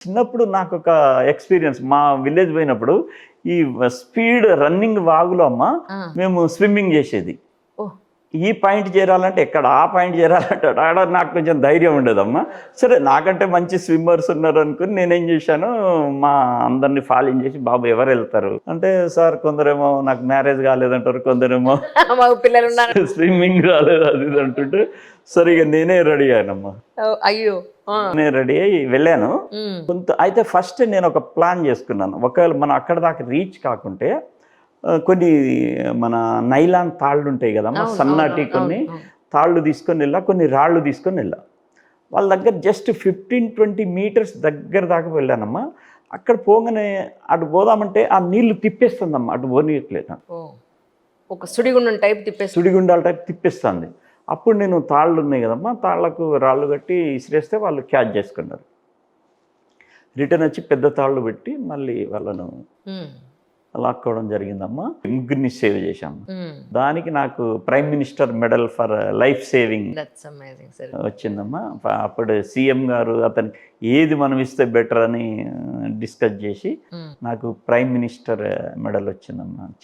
చిన్నప్పుడు నాకు ఒక ఎక్స్పీరియన్స్ మా విలేజ్ పోయినప్పుడు ఈ స్పీడ్ రన్నింగ్ వాగులో అమ్మ ఆ. మేము స్విమ్మింగ్ చేసేది. ఓ ఈ పాయింట్ చేరాలంటే ఎక్కడ, ఆ పాయింట్ చేరాలంటే ఆడ నాకు కొంచెం ధైర్యం ఉండదమ్మా. సరే నాకంటే మంచి స్విమ్మర్స్ ఉన్నారు అనుకుని నేనేం చేశాను, మా అందరినీ ఫాలోయింగ్ చేసి బాబు ఎవరు వెళ్తారు అంటే, సార్ కొందరేమో నాకు మ్యారేజ్ కాలేదంటారు, కొందరేమో మాకు పిల్లలు ఉన్నారు. స్విమ్మింగ్ రాలేదు అది ఇది అంటుంటే సరిగా నేనే రెడీ అయ్యానమ్మా. ఓ, అయ్యో ఆ. నేను రెడీ అయ్యి వెళ్ళాను. ఉమ్. కొంత అయితే ఫస్ట్ నేను ఒక ప్లాన్ చేసుకున్నాను, ఒకవేళ మనం అక్కడ దాకా రీచ్ కాకుంటే కొన్ని మన నైలాన్ తాళ్ళు ఉంటాయి కదమ్మా, అవును, సన్నటి అవును, కొన్ని అవును. తాళ్ళు తీసుకొని వెళ్ళా, కొన్ని రాళ్ళు తీసుకొని వెళ్ళా. వాళ్ళ దగ్గర జస్ట్ 15-20 మీటర్స్ దగ్గర దాకా వెళ్ళానమ్మా. అక్కడ పోగానే అటు పోదామంటే ఆ నీళ్లు తిప్పేస్తుందమ్మా, అటు పోనీయట్లేదు. ఓ, ఒక సుడిగుండం టైప్ తిప్పేసి. సుడిగుండాల టైప్ తిప్పేస్తుంది. అప్పుడు నేను తాళ్ళు ఉన్నాయి కదమ్మా, తాళ్లకు రాళ్ళు కట్టి ఇసిరేస్తే వాళ్ళు క్యాచ్ చేసుకున్నారు. రిటర్న్ వచ్చి పెద్ద తాళ్ళు పెట్టి మళ్ళీ వాళ్ళను ఉమ్. లాక్కోవడం జరిగిందమ్మా. ముగ్గురిని సేవ్ చేశాము. ఉమ్. దానికి నాకు prime minister medal for life saving that's amazing sir. వచ్చిందమ్మా. అప్పుడు సీఎం గారు అతనికి ఏది మనం ఇస్తే బెటర్ అని డిస్కస్ చేసి నాకు ప్రైమ్ మినిస్టర్ మెడల్ వచ్చిందమ్మా.